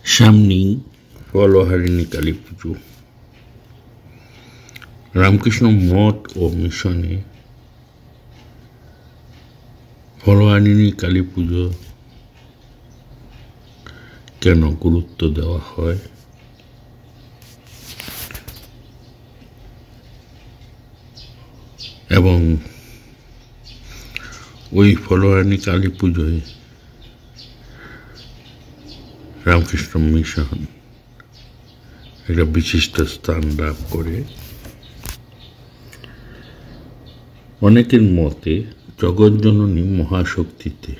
সামনেই ফলহারিণী কালী পুজো। রামকৃষ্ণ মঠ ও মিশনে ফলহারিণী কালী পুজো কেন গুরুত্ব দেওয়া হয় এবং ওই ফলহারিণী কালী পুজোয় রামকৃষ্ণ মিশন একটা বিশিষ্ট স্থান লাভ করে। অনেকের মতে জগৎজননী মহাশক্তিতে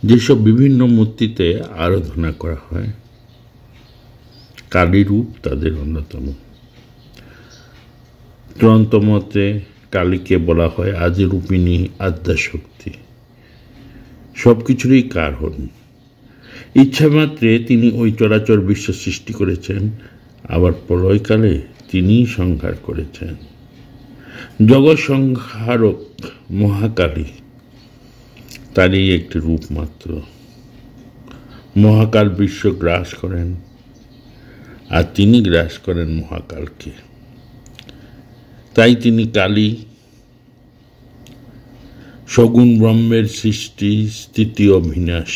যেসব বিভিন্ন মূর্তিতে আরাধনা করা হয়, কালী রূপ তাদের অন্যতম। গ্রন্থমতে কালীকে বলা হয় আদিরূপিণী আদ্যাশক্তি, সবকিছুরই কারণ। ইচ্ছামাত্রে তিনি ওই চরাচর বিশ্ব সৃষ্টি করেছেন, আবার প্রলয়কালে তিনিই সংহার করেছেন। জগৎ সংহারক মহাকালী তারই একটি রূপ মাত্র। মহাকাল বিশ্ব গ্রাস করেন, আর তিনি গ্রাস করেন মহাকালকে। তাই তিনি কালী, সগুণ ব্রহ্মের সৃষ্টি, স্থিতি ও বিনাশ,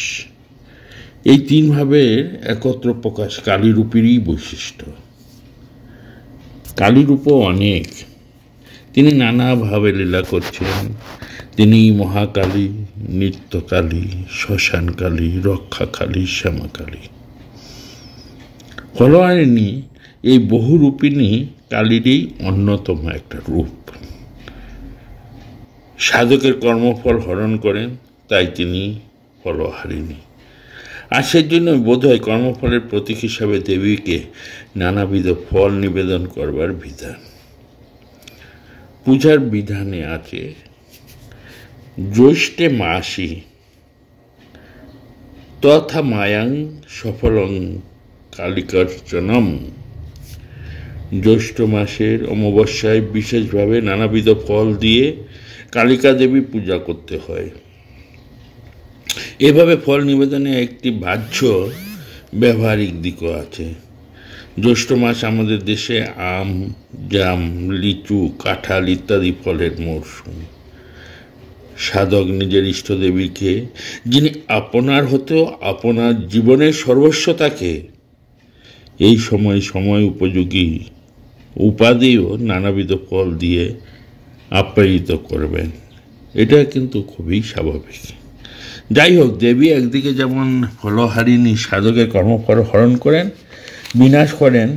এই তিন ভাবের একত্র প্রকাশ কালীরূপেরই বৈশিষ্ট্য। কালীরূপও অনেক, তিনি নানাভাবে লীলা করছেন। তিনি মহাকালী, নিত্যকালী, শ্মশানকালী, রক্ষাকালী, শ্যামাকালী। ফলহারিণী এই বহুরূপিণী কালীরই অন্যতম একটা রূপ। সাধকের কর্মফল হরণ করেন, তাই তিনি ফলহারিণী। আর সেজন্য বোধহয় কর্মফলের প্রতীক হিসাবে দেবীকে নানাবিধ ফল নিবেদন করবার বিধান। পূজার বিধানে আছে জ্যৈষ্ঠে মাসি তথা মায়াং সফলং কালিকার্চনম। জ্যৈষ্ঠ মাসের অমাবস্যায় বিশেষভাবে নানাবিধ ফল দিয়ে কালিকা দেবী পূজা করতে হয়। এভাবে ফল নিবেদনে একটি বাহ্য ব্যবহারিক দিকও আছে। জ্যৈষ্ঠ মাস আমাদের দেশে আম, জাম, লিচু, কাঁঠাল ইত্যাদি ফলের মরশুম। সাধক নিজের ইষ্টদেবীকে, যিনি আপনার হতেও আপনার জীবনের সর্বস্ব তাকে, এই সময় সময় উপযোগী উপাদেয় নানাবিধ ফল দিয়ে আপ্যায়িত করবেন। এটা কিন্তু খুবই স্বাভাবিক। যাই হোক, দেবী একদিকে যেমন ফলহারিণী সাধকের কর্মফল হরণ করেন, বিনাশ করেন,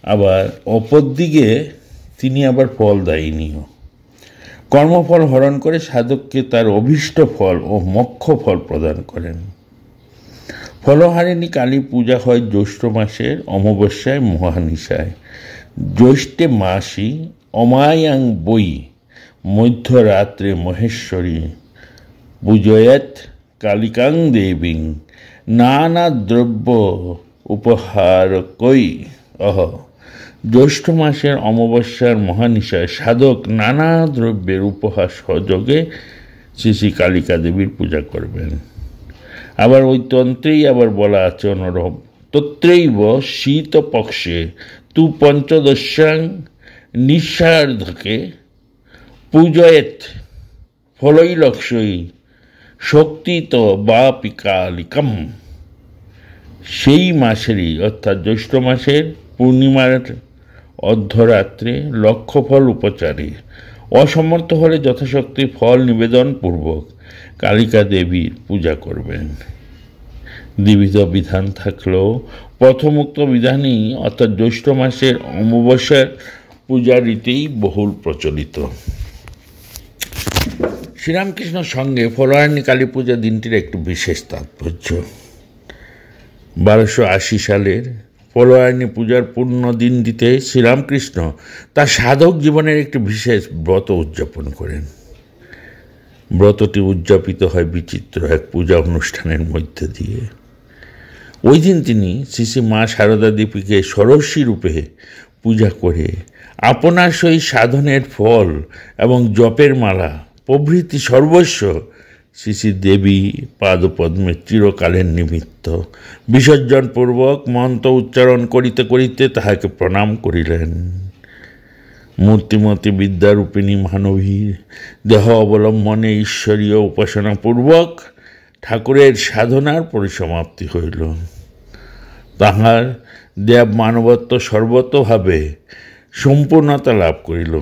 আবার অপরদিকে তিনি আবার ফলদায়িনীও। কর্মফল হরণ করে সাধককে তার অভীষ্ট ফল ও মোক্ষ ফল প্রদান করেন। ফলহারিণী কালী পূজা হয় জ্যৈষ্ঠ মাসের অমাবস্যায় মহানিশায়। জ্যৈষ্ঠে মাসি অমায়াং বই মধ্যরাত্রে মহেশ্বরী পূজয়েত কালিকাং দেবীং নানা দ্রব্য উপহার কই অহ। জ্যৈষ্ঠ মাসের অমাবস্যার মহানিশায় সাধক নানা দ্রব্যের উপহার সহযোগে শ্রী শ্রী কালিকা দেবীর পূজা করবেন। আবার ওই তন্ত্রেই আবার বলা আছে অনরব তত্রৈব শীতপক্ষে তু পঞ্চদশ্যাং নিঃসার্ধকে পূজয়েত ফলৈলক্ষই শক্তিত বাপি কালিকম। সেই মাসেরই অর্থাৎ জ্যৈষ্ঠ মাসের পূর্ণিমার অর্ধরাত্রে লক্ষ ফল উপচারে অসমর্থ হলে যথাশক্তি ফল নিবেদন পূর্বক কালিকা দেবীর পূজা করবেন। দ্বিবিধ বিধান থাকলেও প্রথমোক্ত বিধানই অর্থাৎ জ্যৈষ্ঠ মাসের অমাবস্যার পূজা রীতিই বহুল প্রচলিত। শ্রীরামকৃষ্ণ সঙ্গে ফলহারিণী কালী পূজা দিনটির একটি বিশেষ তাৎপর্য। 1280 সালের ফলহারিণী পূজার পূর্ণ দিনটিতে শ্রীরামকৃষ্ণ তার সাধক জীবনের একটি বিশেষ ব্রত উদযাপন করেন। ব্রতটি উদযাপিত হয় বিচিত্র এক পূজা অনুষ্ঠানের মধ্যে দিয়ে। ওই দিন তিনি শ্রী শ্রী মা শারদা দেবীকে ষোড়শী রূপে পূজা করে আপনার সহিত সাধনের ফল এবং জপের মালা প্রভৃতি সর্বস্ব শ্রী শ্রী দেবী পাদপদ্মে চিরকালের নিমিত্ত বিসর্জনপূর্বক মন্ত্র উচ্চারণ করিতে করিতে তাহাকে প্রণাম করিলেন। মূর্তিমতী বিদ্যারূপিণী মানবীর দেহ অবলম্বনে ঈশ্বরীয় উপাসনাপূর্বক ঠাকুরের সাধনার পরিসমাপ্তি হইল। তাহার দেব মানবত্ব সর্বতভাবে সম্পূর্ণতা লাভ করিল।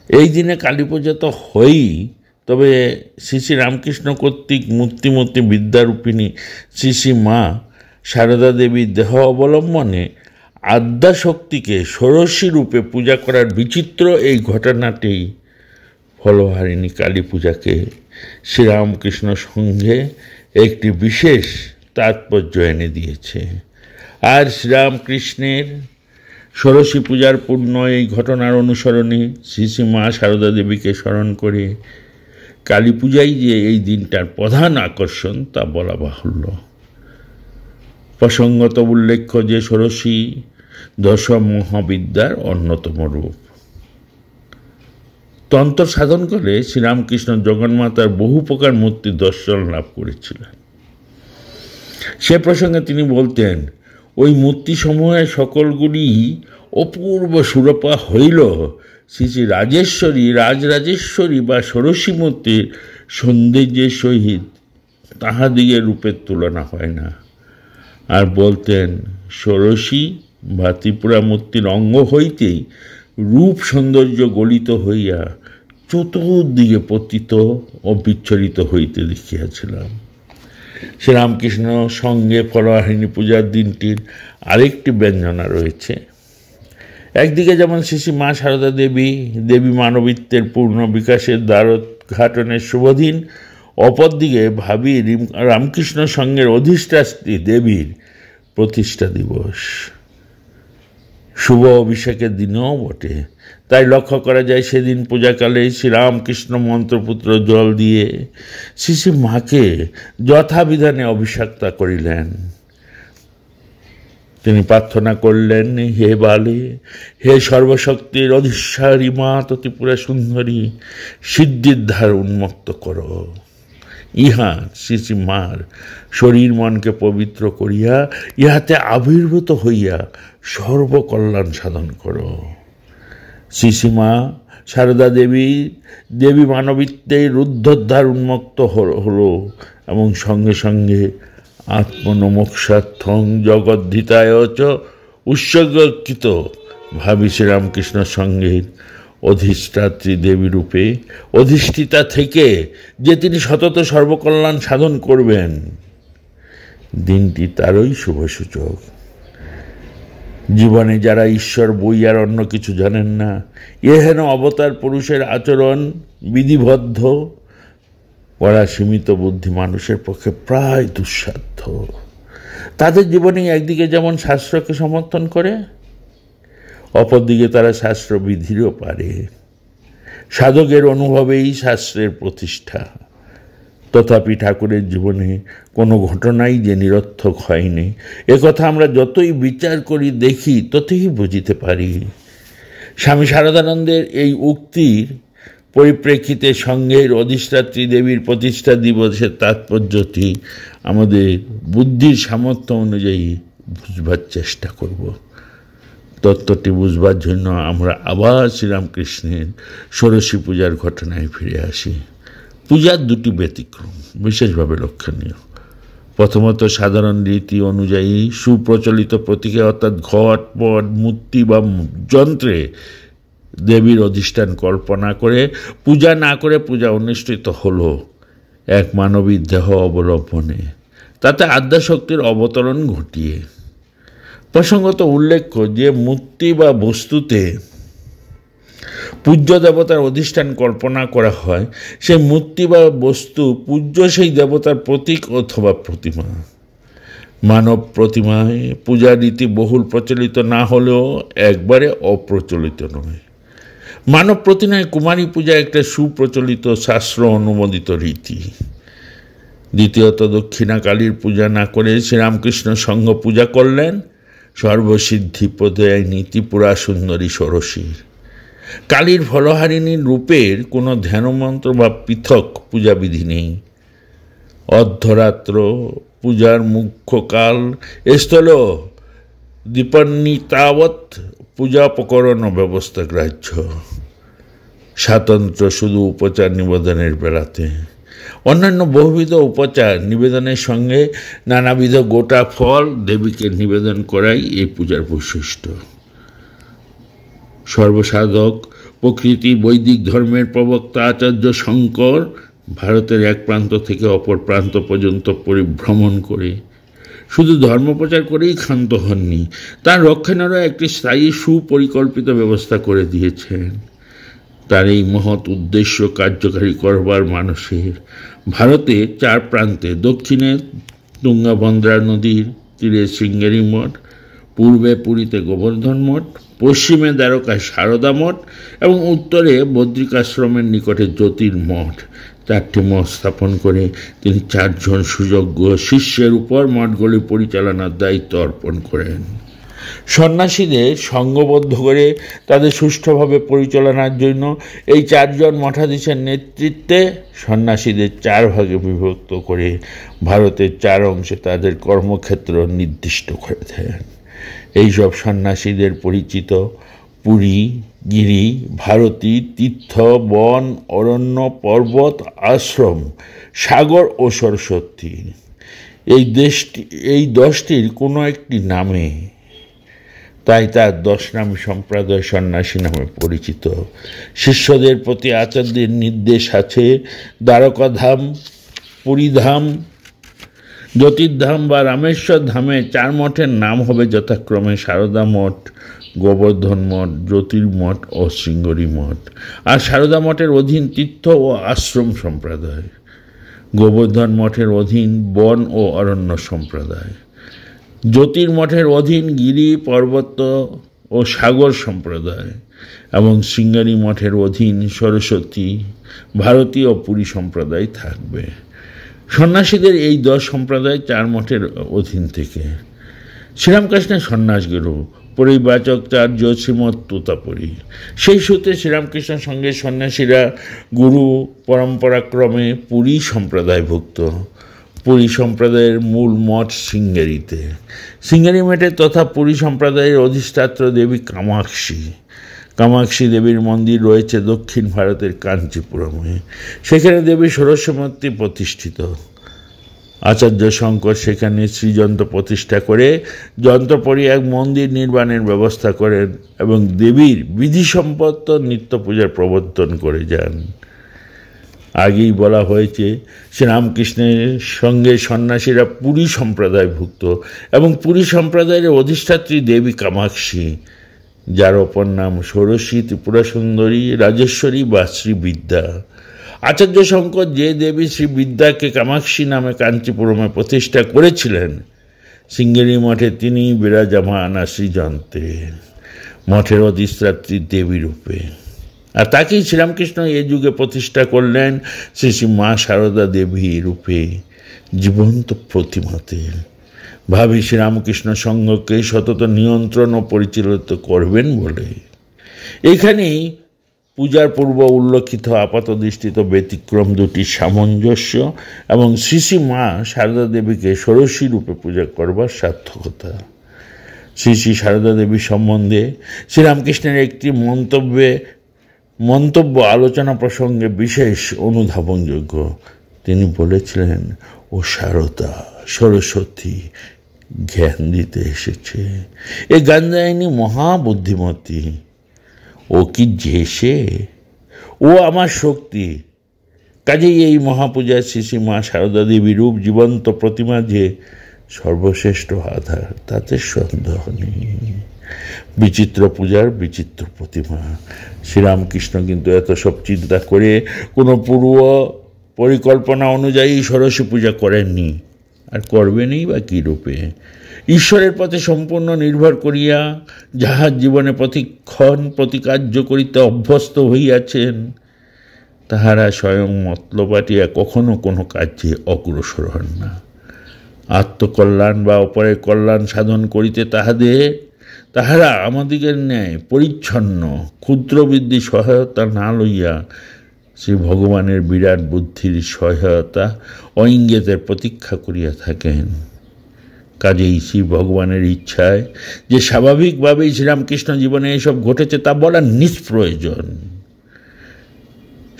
এই দিনে কালী পূজা তো হই, তবে শ্রী শ্রী রামকৃষ্ণ কর্তৃক মূর্তিমতী বিদ্যারূপিণী শ্রী শ্রী মা সারদা দেবীর দেহ অবলম্বনে আদ্যাশক্তিকে ষোড়শী রূপে পূজা করার বিচিত্র এই ঘটনাটি ফলহারিণী কালী পূজাকে শ্রীরামকৃষ্ণ সঙ্ঘে একটি বিশেষ তাৎপর্য এনে দিয়েছে। আর শ্রীরামকৃষ্ণের ষোড়শী পূজার পূর্ণ এই ঘটনার অনুসরণে শ্রী শ্রী মা সারদা দেবীকে স্মরণ করে কালী পূজাই যে এই দিনটার প্রধান আকর্ষণ তা বলা বাহুল্য। প্রসঙ্গত উল্লেখ্য যে ষোড়শী দশ মহাবিদ্যার অন্যতম রূপ। তন্ত্র সাধন করে শ্রীরামকৃষ্ণ জগন্মাতার বহু প্রকার মূর্তি দর্শন লাভ করেছিলেন। সে প্রসঙ্গে তিনি বলতেন, ওই মূর্তিসমূহের সকলগুলি অপূর্ব সুরপা হইল শ্রী শ্রী রাজেশ্বরী রাজরাজেশ্বরী বা ষোড়শী মূর্তির সৌন্দর্যের সহিত তাহাদিগের রূপের তুলনা হয় না। আর বলতেন, ষোড়শী বা ত্রিপুরা মূর্তির অঙ্গ হইতেই রূপ সৌন্দর্য গলিত হইয়া চতুর্দিকে পতিত ও বিচ্ছরিত হইতে দেখিয়াছিলাম। শ্রীরামকৃষ্ণ সঙ্গে ফলহারিণী পূজার দিনটির আরেকটি ব্যঞ্জনা রয়েছে। একদিকে যেমন শ্রী শ্রী মা সারদা দেবী দেবী মানবিত্বের পূর্ণ বিকাশের দ্বারোদ্ঘাটনের শুভদিন, অপরদিকে ভাবি রামকৃষ্ণ সঙ্গের অধিষ্ঠাত্রী দেবীর প্রতিষ্ঠা দিবস, শুভ অভিষেকের দিনও বটে। তাই লক্ষ্য করা যায় সেদিন পূজাকালে শ্রীরামকৃষ্ণ মন্ত্রপুত্র জল দিয়ে শ্রী শ্রী মাকে যথাবিধানে অভিষেক্তা করিলেন। তিনি প্রার্থনা করলেন, হে বালে, হে সর্বশক্তির অধীশ্বরী মা ত্রিপুরা সুন্দরী, সিদ্ধির ধার উন্মুক্ত করো। ইহা শ্রী শ্রী মার শরীর মনকে পবিত্র করিয়া ইহাতে আবির্ভূত হইয়া সর্বকল্যাণ সাধন করো। শ্রী শ্রী মা সারদা দেবী মানবিত্বের রুদ্ধদ্বার উন্মুক্ত হল এবং সঙ্গে সঙ্গে আত্মনমোক্ষার্থং জগদ্ধিতায় চ উৎসর্গকৃত ভাবি শ্রীরামকৃষ্ণ সঙ্গের অধিষ্ঠাত্রী দেবী রূপে অধিষ্ঠিতা থেকে যে তিনি সতত সর্বকল্যাণ সাধন করবেন, দিনটি তারই শুভ সূচক। জীবনে যারা ঈশ্বর বই আর অন্য কিছু জানেন না, এহেন অবতার পুরুষের আচরণ বিধিবদ্ধ করা সীমিত বুদ্ধি মানুষের পক্ষে প্রায় দুঃসাধ্য। তাদের জীবনে একদিকে যেমন শাস্ত্রকে সমর্থন করে, অপরদিকে তারা শাস্ত্র বিধিরও পারে। সাধকের অনুভবেই শাস্ত্রের প্রতিষ্ঠা। তথাপি ঠাকুরের জীবনে কোনো ঘটনাই যে নিরর্থক হয়নি, একথা আমরা যতই বিচার করি দেখি ততই বুঝিতে পারি। স্বামী শারদানন্দের এই উক্তির পরিপ্রেক্ষিতে সঙ্গের অধিষ্ঠাত্রী দেবীর প্রতিষ্ঠা দিবসের তাৎপর্যটি আমাদের বুদ্ধির সামর্থ্য অনুযায়ী বুঝবার চেষ্টা করব। তত্ত্বটি বুঝবার জন্য আমরা আবার শ্রীরামকৃষ্ণের ষোড়শী পূজার ঘটনায় ফিরে আসি। পূজার দুটি ব্যতিক্রম বিশেষভাবে লক্ষণীয়। প্রথমত, সাধারণ রীতি অনুযায়ী সুপ্রচলিত প্রতীকে অর্থাৎ ঘট পট মূর্তি বা যন্ত্রে দেবীর অধিষ্ঠান কল্পনা করে পূজা না করে পূজা অনুষ্ঠিত হলো এক মানবীর দেহ অবলম্বনে, তাতে আদ্যাশক্তির অবতরণ ঘটিয়ে। প্রসঙ্গত উল্লেখ্য যে মূর্তি বা বস্তুতে পূজ্য দেবতার অধিষ্ঠান কল্পনা করা হয়, সেই মূর্তি বা বস্তু পূজ্য সেই দেবতার প্রতীক অথবা প্রতিমা। মানব প্রতিমায় পূজা রীতি বহুল প্রচলিত না হলেও একবারে অপ্রচলিত নয়। মানব প্রতিমায় কুমারী পূজা একটা সুপ্রচলিত শাস্ত্র অনুমোদিত রীতি। দ্বিতীয়ত, দক্ষিণা কালীর পূজা না করে শ্রীরামকৃষ্ণ সঙ্ঘ পূজা করলেন সর্বসিদ্ধি প্রদয়ায় নীতিপুরা সুন্দরী ষোড়শীর। কালীর ফলহারিণীর রূপের কোনো ধ্যানমন্ত্র বা পৃথক পূজাবিধি নেই। অর্ধরাত্র পূজার মুখ্য কাল স্থল দীপান্বিতাবৎ পূজাপকরণ ব্যবস্থা গ্রাহ্য। স্বাতন্ত্র্য শুধু উপচার নিবেদনের বেলাতে। অন্যান্য বহুবিধ উপচার নিবেদনের সঙ্গে নানাবিধ গোটা ফল দেবীকে নিবেদন করাই এই পূজার বৈশিষ্ট্য। সর্বসাধক প্রকৃতি বৈদিক ধর্মের প্রবক্তা আচার্য শঙ্কর ভারতের এক প্রান্ত থেকে অপর প্রান্ত পর্যন্ত পরিভ্রমণ করে শুধু ধর্মপ্রচার করেই ক্ষান্ত হননি, তার রক্ষণেরও একটি স্থায়ী সুপরিকল্পিত ব্যবস্থা করে দিয়েছেন। তার এই মহৎ উদ্দেশ্য কার্যকারী করবার মানুষের ভারতে 4 প্রান্তে, দক্ষিণে তুঙ্গাভদ্রা নদীর তীরে শৃঙ্গেরি মঠ, পূর্বে পুরীতে গোবর্ধন মঠ, পশ্চিমে দ্বারকায় সারদা মঠ এবং উত্তরে বদ্রিকাশ্রমের নিকটে জ্যোতির্মঠ, 4টি মঠ স্থাপন করে তিনি 4 জন সুযোগ্য শিষ্যের উপর মঠগুলি পরিচালনার দায়িত্ব অর্পণ করেন। সন্ন্যাসীদের সঙ্গবদ্ধ করে তাদের সুষ্ঠুভাবে পরিচালনার জন্য এই 4 জন মঠাধীশের নেতৃত্বে সন্ন্যাসীদের 4 ভাগে বিভক্ত করে ভারতের 4 অংশে তাদের কর্মক্ষেত্র নির্দিষ্ট করে দেন। এইসব সন্ন্যাসীদের পরিচিত পুরী, গিরি, ভারতী, তীর্থ, বন, অরণ্য, পর্বত, আশ্রম, সাগর ও সরস্বতী। এই 10টির কোনো একটি নামে, তাই তার 10 নামী সম্প্রদায় সন্ন্যাসী নামে পরিচিত। শিষ্যদের প্রতি আচার্যের নির্দেশ আছে দ্বারকাধাম, পুরীধাম, জ্যোতির্ধাম বা রামেশ্বর ধামে 4 মঠের নাম হবে যথাক্রমে সারদা মঠ, গোবর্ধন মঠ, জ্যোতির্মঠ ও শৃঙ্গেরি মঠ। আর সারদা মঠের অধীন তীর্থ ও আশ্রম সম্প্রদায়, গোবর্ধন মঠের অধীন বন ও অরণ্য সম্প্রদায়, জ্যোতির্মঠের অধীন গিরি, পর্বত ও সাগর সম্প্রদায় এবং শৃঙ্গেরি মঠের অধীন সরস্বতী, ভারতী ও পুরী সম্প্রদায় থাকবে। সন্ন্যাসীদের এই 10 সম্প্রদায় 4 মঠের অধীন থেকে। শ্রীরামকৃষ্ণের সন্ন্যাসগুরু পরিবাচকাচার্য শ্রীমৎ তোতাপুরী। সেই সূত্রে শ্রীরামকৃষ্ণের সঙ্গে সন্ন্যাসীরা গুরু পরম্পরাক্রমে পুরী সম্প্রদায়ভুক্ত। পুরী সম্প্রদায়ের মূল মঠ শৃঙ্গেরিতে। শৃঙ্গেরি মঠে তথা পুরী সম্প্রদায়ের অধিষ্ঠাত্র দেবী কামাক্ষী। কামাক্ষী দেবীর মন্দির রয়েছে দক্ষিণ ভারতের কাঞ্চিপুরমে। সেখানে দেবী ষোড়শমূর্তি প্রতিষ্ঠিত। আচার্য শঙ্কর সেখানে শ্রীযন্ত্র প্রতিষ্ঠা করে যন্ত্রপরি এক মন্দির নির্মাণের ব্যবস্থা করেন এবং দেবীর বিধিসম্পন্ন নিত্য পূজার প্রবর্তন করে যান। আগেই বলা হয়েছে শ্রীরামকৃষ্ণের সঙ্গে সন্ন্যাসীরা পুরী সম্প্রদায়ভুক্ত এবং পুরী সম্প্রদায়ের অধিষ্ঠাত্রী দেবী কামাক্ষী, যার অপর নাম ষোড়শী, ত্রিপুরা সুন্দরী, রাজেশ্বরী বা শ্রীবিদ্যা। আচার্য শঙ্কর যে দেবী শ্রীবিদ্যাকে কামাক্ষী নামে কাঞ্চিপুরমে প্রতিষ্ঠা করেছিলেন, শৃঙ্গেরি মঠে তিনি বিরাজমান শ্রীযন্ত্রে মঠের অধিষ্ঠাত্রী দেবী রূপে। আর তাকেই শ্রীরামকৃষ্ণ এ যুগে প্রতিষ্ঠা করলেন শ্রী শ্রী মা সারদা দেবী রূপে, জীবন্ত প্রতিমাতে। ভাবি শ্রীরামকৃষ্ণ সংঘকে সতত নিয়ন্ত্রণ ও পরিচালিত করবেন বলে। এখানেই পূজার পূর্ব উল্লেখিত আপাত দৃষ্টিত ব্যতিক্রম দুটির সামঞ্জস্য এবং শ্রী শ্রী মা সারদা দেবীকে ষোড়শী রূপে পূজা করবার সার্থকতা। শ্রী শ্রী সারদা দেবী সম্বন্ধে শ্রীরামকৃষ্ণের একটি মন্তব্য আলোচনা প্রসঙ্গে বিশেষ অনুধাবনযোগ্য। তিনি বলেছিলেন, ও সারদা সরস্বতী জ্ঞান দিতে এসেছে। এ গান্ধায়নী মহাবুদ্ধিমতী। ও কি যে সে, ও আমার শক্তি। কাজেই এই মহাপূজার শ্রী শ্রী মা সারদা দেবী রূপ জীবন্ত প্রতিমা যে সর্বশ্রেষ্ঠ আধার, তাতে সন্দেহ নেই। বিচিত্র পূজার বিচিত্র প্রতিমা। শ্রীরামকৃষ্ণ কিন্তু এত সব চিন্তা করে কোনো পূর্ব পরিকল্পনা অনুযায়ী ষোড়শী পূজা করেননি, আর করবেনই বা কী রূপে। ঈশ্বরের পথে সম্পূর্ণ নির্ভর করিয়া যাহার জীবনে প্রতিক্ষণ প্রতিকার্য করিতে অভ্যস্ত হইয়াছেন, তাহারা স্বয়ং মতলবাটিয়া কখনো কোনো কার্যে অগ্রসর হন না। আত্মকল্যাণ বা অপরের কল্যাণ সাধন করিতে তাহারা আমাদিগের ন্যায় পরিচ্ছন্ন ক্ষুদ্রবৃদ্ধি সহায়তা না লইয়া শ্রী ভগবানের বিরাট বুদ্ধির সহায়তা অইঙ্গিতের প্রতীক্ষা করিয়া থাকেন। কাজেই শ্রী ভগবানের ইচ্ছায় যে স্বাভাবিকভাবেই শ্রীরামকৃষ্ণ জীবনে এসব ঘটেছে তা বলা নিষ্প্রয়োজন।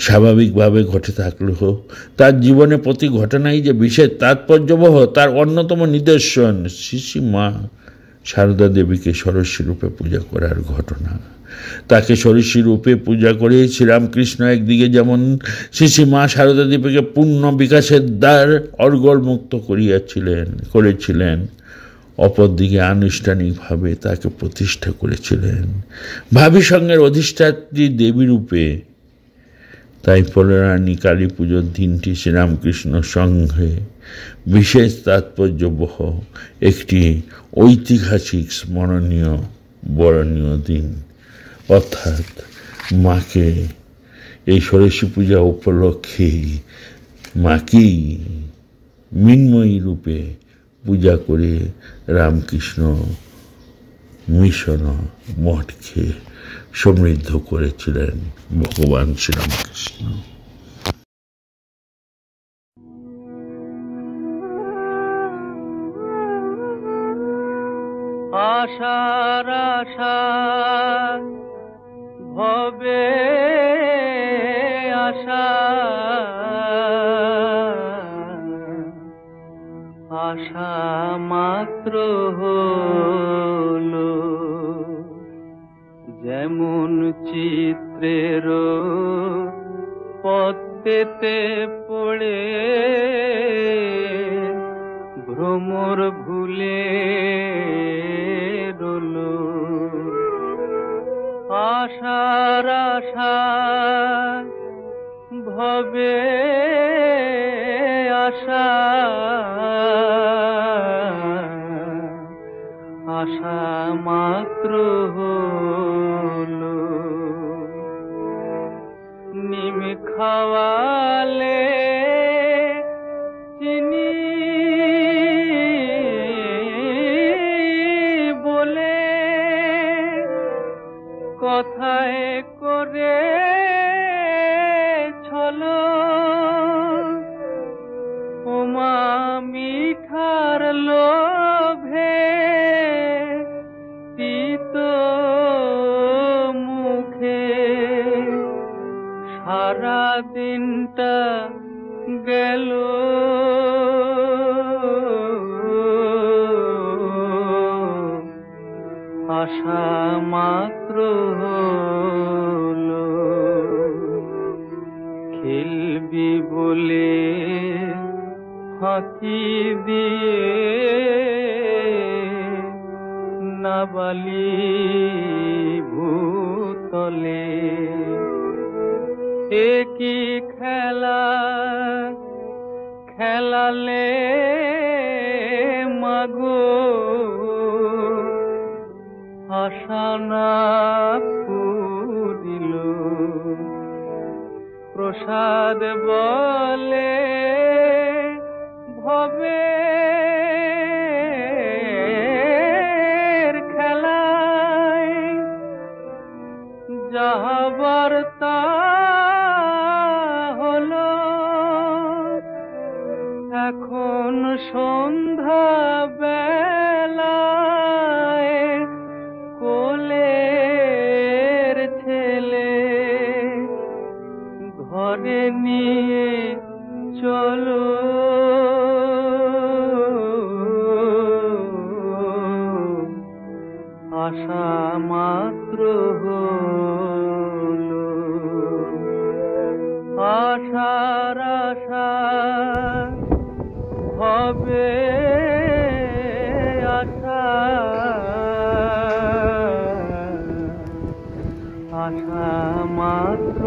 স্বাভাবিকভাবে ঘটে থাকলেও তার জীবনে প্রতি ঘটনাই যে বিশেষ তাৎপর্যবহ তার অন্যতম নিদর্শন শ্রী মা সারদা দেবীকে ষোড়শী রূপে পূজা করার ঘটনা। তাকে ষোড়শী রূপে পূজা করে শ্রীরামকৃষ্ণ একদিকে যেমন শ্রী মা সারদা দেবীকে পূর্ণ বিকাশের দ্বার অর্গলমুক্ত করেছিলেন, অপরদিকে আনুষ্ঠানিকভাবে তাকে প্রতিষ্ঠা করেছিলেন ভাবী সঙ্গের অধিষ্ঠাত্রী দেবী রূপে। তাই ফলরানী কালী পুজোর দিনটি শ্রীরামকৃষ্ণ সংঘে বিশেষ তাৎপর্যবহ একটি ঐতিহাসিক স্মরণীয় বরণীয় দিন। অর্থাৎ মাকে এই ষোড়শী পূজা উপলক্ষে মাকেই মৃন্ময়ী রূপে পূজা করে রামকৃষ্ণ মিশন মঠকে সমৃদ্ধ করেছিলেন ভগবান শ্রীরামকৃষ্ণ। আশার আশা ভবে আশা, আশা মাত্র হলো যেমন চিত্রের পদ্মেতে পড়ে ভ্রমর ভুলে রইল। আশার আশা ভবে আশা, আশা মাত্র হলো নিম খাওয়ালে চিনি বলে কথায় করে ছলো, ওমা মিঠার লোভে তিতো মুখে সারা দিনটা গেল। আশা মাত্র হলো খেলবি বলে ফাঁকি দিয়ে নাবালি ভূতলে একই খেলা খেলালে মাগো, আশা না পুরিল প্রসাদ বলে ভবে খেলায় যাহাবার তা হলো। এখন সন্ধ্যা বেলায় কোলের ছেলে ঘরে নিয়ে চলো, আশা মাত্র হলো আশার আশা হবে আশা, আশা মাত্র